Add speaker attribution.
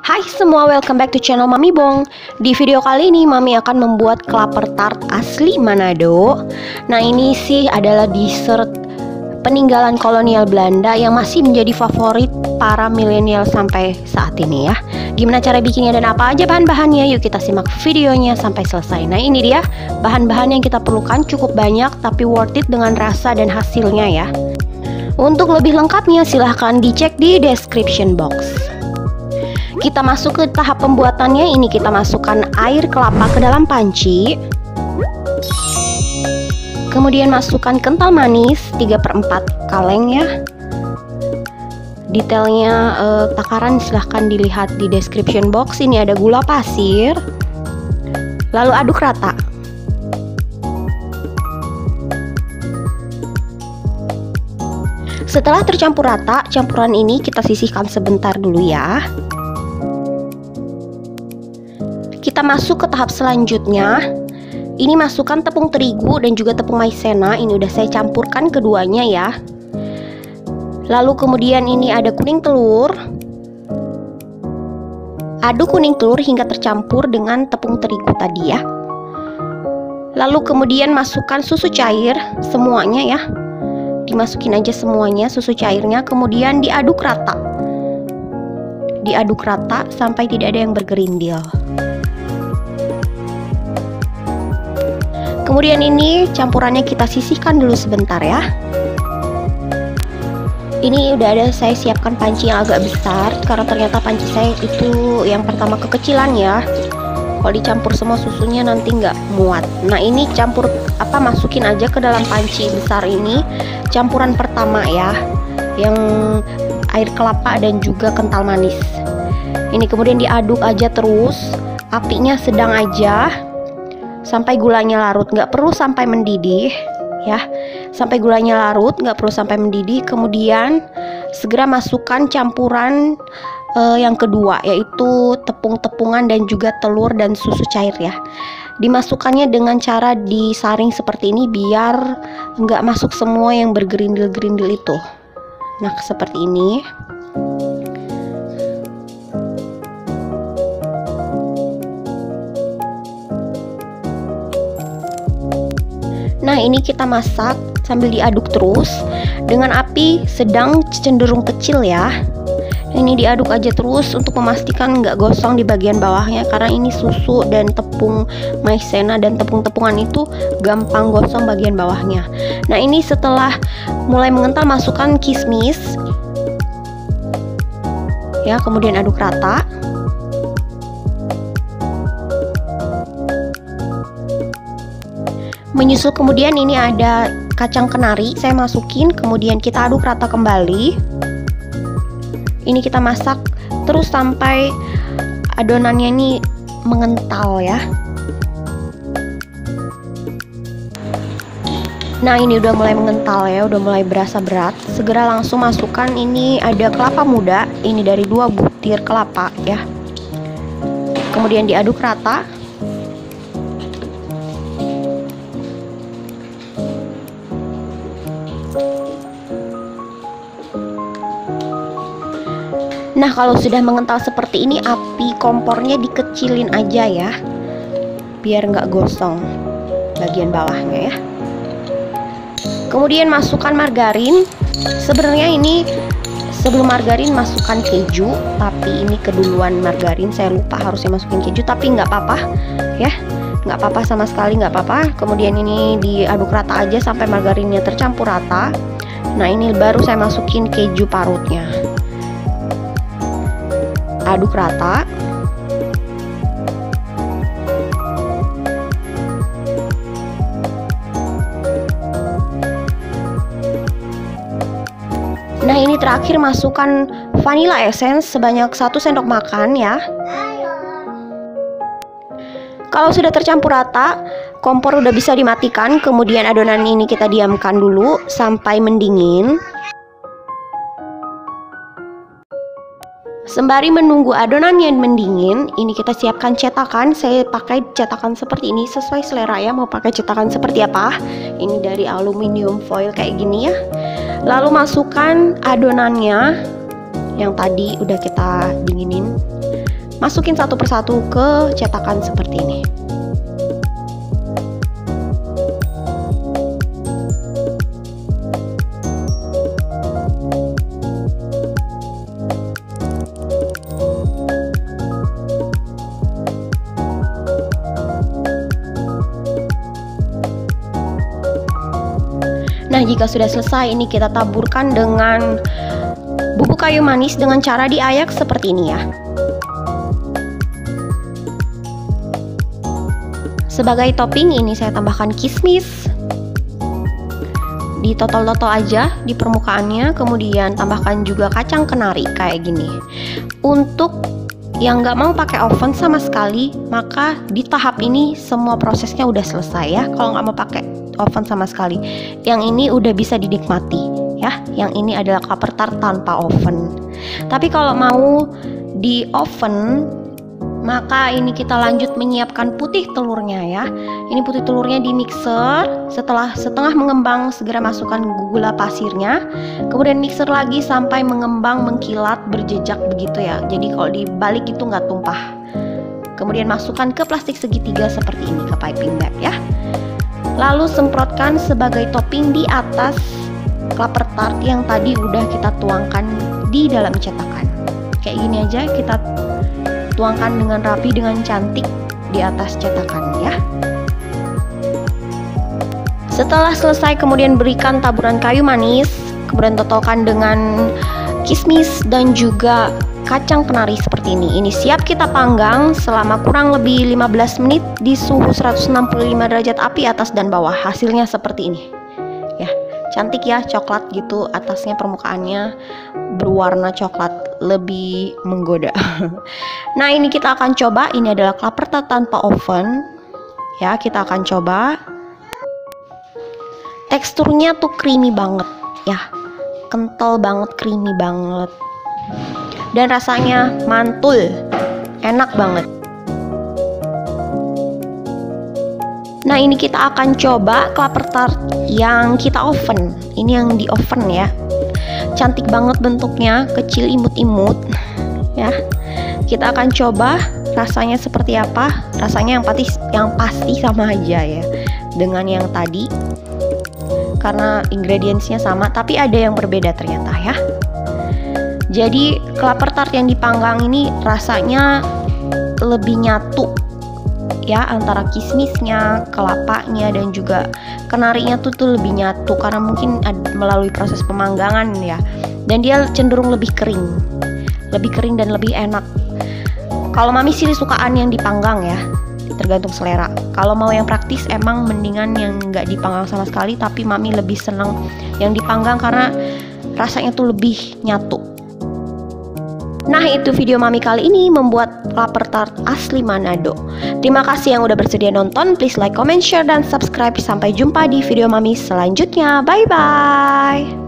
Speaker 1: Hai semua, welcome back to channel Mami Bong. Di video kali ini Mami akan membuat klaper tart asli Manado. Nah, ini sih adalah dessert peninggalan kolonial Belanda yang masih menjadi favorit para milenial sampai saat ini ya. Gimana cara bikinnya dan apa aja bahan-bahannya? Yuk kita simak videonya sampai selesai. Nah, ini dia bahan-bahan yang kita perlukan, cukup banyak tapi worth it dengan rasa dan hasilnya ya. Untuk lebih lengkapnya silahkan dicek di description box. Kita masuk ke tahap pembuatannya. Ini kita masukkan air kelapa ke dalam panci. Kemudian masukkan kental manis 3/4 kaleng ya. Detailnya takaran silahkan dilihat di description box. Ini ada gula pasir. Lalu aduk rata. Setelah tercampur rata, campuran ini kita sisihkan sebentar dulu ya. Kita masuk ke tahap selanjutnya. Ini masukkan tepung terigu dan juga tepung maizena. Ini udah saya campurkan keduanya ya. Lalu kemudian ini ada kuning telur. Aduk kuning telur hingga tercampur dengan tepung terigu tadi ya. Lalu kemudian masukkan susu cair semuanya ya. Dimasukin aja semuanya susu cairnya, kemudian diaduk rata. Diaduk rata sampai tidak ada yang bergerindil. Kemudian ini campurannya kita sisihkan dulu sebentar ya. Ini udah ada saya siapkan panci yang agak besar karena ternyata panci saya itu yang pertama kekecilan ya. Kalau dicampur semua susunya nanti nggak muat. Nah, ini masukin aja ke dalam panci besar ini campuran pertama ya, yang air kelapa dan juga kental manis. Ini kemudian diaduk aja terus, apinya sedang aja sampai gulanya larut, nggak perlu sampai mendidih ya. Sampai gulanya larut, nggak perlu sampai mendidih. Kemudian segera masukkan campuran yang kedua, yaitu tepung-tepungan dan juga telur dan susu cair ya. Dimasukkannya dengan cara disaring seperti ini biar nggak masuk semua yang bergerindil-gerindil itu. Nah, seperti ini. Nah, ini kita masak sambil diaduk terus dengan api sedang cenderung kecil ya. Ini diaduk aja terus untuk memastikan nggak gosong di bagian bawahnya, karena ini susu dan tepung maizena dan tepung-tepungan itu gampang gosong bagian bawahnya. Nah, ini setelah mulai mengental masukkan kismis ya, kemudian aduk rata. Menyusul kemudian ini ada kacang kenari, saya masukin, kemudian kita aduk rata kembali. Ini kita masak terus sampai adonannya ini mengental ya. Nah, ini udah mulai mengental ya, udah mulai berasa berat. Segera langsung masukkan, ini ada kelapa muda, ini dari 2 butir kelapa ya. Kemudian diaduk rata. Nah, kalau sudah mengental seperti ini, api kompornya dikecilin aja ya, biar nggak gosong bagian bawahnya ya. Kemudian masukkan margarin. Sebenarnya ini sebelum margarin masukkan keju, tapi ini keduluan margarin. Saya lupa harusnya masukin keju, tapi nggak apa-apa ya, nggak apa-apa sama sekali, nggak apa-apa. Kemudian ini diaduk rata aja sampai margarinnya tercampur rata. Nah, ini baru saya masukin keju parutnya. Aduk rata. Nah, ini terakhir masukkan vanilla essence sebanyak 1 sendok makan ya. Kalau sudah tercampur rata, kompor udah bisa dimatikan. Kemudian adonan ini kita diamkan dulu sampai mendingin. Sembari menunggu adonannya mendingin, ini kita siapkan cetakan. Saya pakai cetakan seperti ini, sesuai selera ya, mau pakai cetakan seperti apa. Ini dari aluminium foil kayak gini ya. Lalu masukkan adonannya yang tadi udah kita dinginin. masukin satu persatu ke cetakan seperti ini. Nah, jika sudah selesai, ini kita taburkan dengan bubuk kayu manis dengan cara diayak seperti ini ya. Sebagai topping ini saya tambahkan kismis. Ditotol-totol aja di permukaannya, kemudian tambahkan juga kacang kenari kayak gini. Untuk yang nggak mau pakai oven sama sekali, maka di tahap ini semua prosesnya udah selesai ya. Kalau nggak mau pakai oven sama sekali, yang ini udah bisa dinikmati ya. Yang ini adalah klaper tart tanpa oven. Tapi kalau mau di oven, maka ini kita lanjut menyiapkan putih telurnya ya. Ini putih telurnya di mixer. Setelah setengah mengembang, segera masukkan gula pasirnya. Kemudian mixer lagi sampai mengembang, mengkilat, berjejak begitu ya. Jadi kalau dibalik itu nggak tumpah. Kemudian masukkan ke plastik segitiga seperti ini, ke piping bag ya. Lalu semprotkan sebagai topping di atas klaper tart yang tadi udah kita tuangkan di dalam cetakan. Kayak gini aja kita tuangkan dengan rapi, dengan cantik di atas cetakan ya. Setelah selesai, kemudian berikan taburan kayu manis, kemudian totolkan dengan kismis dan juga kacang kenari seperti ini. Ini siap kita panggang selama kurang lebih 15 menit di suhu 165 derajat api atas dan bawah. Hasilnya seperti ini ya, cantik ya, coklat gitu atasnya, permukaannya berwarna coklat, lebih menggoda. Nah, ini kita akan coba. Ini adalah klaper tart tanpa oven ya. Kita akan coba. Teksturnya tuh creamy banget ya, kental banget, creamy banget, dan rasanya mantul, enak banget. Nah, ini kita akan coba klaper tart yang kita oven. Ini yang di oven ya. Cantik banget bentuknya, kecil imut-imut ya. Kita akan coba rasanya seperti apa. Rasanya yang pasti sama aja ya dengan yang tadi, karena ingredientsnya sama, tapi ada yang berbeda ternyata ya. Jadi klaper tart yang dipanggang ini rasanya lebih nyatu ya, antara kismisnya, kelapanya, dan juga kenarinya tuh lebih nyatu karena mungkin melalui proses pemanggangan ya. Dan dia cenderung lebih kering dan lebih enak. Kalau mami sih sukaan yang dipanggang ya, tergantung selera. Kalau mau yang praktis emang mendingan yang nggak dipanggang sama sekali, tapi mami lebih senang yang dipanggang karena rasanya tuh lebih nyatu. Nah, itu video mami kali ini membuat klaper tart asli Manado. Terima kasih yang udah bersedia nonton. Please like, comment, share, dan subscribe. Sampai jumpa di video mami selanjutnya. Bye bye.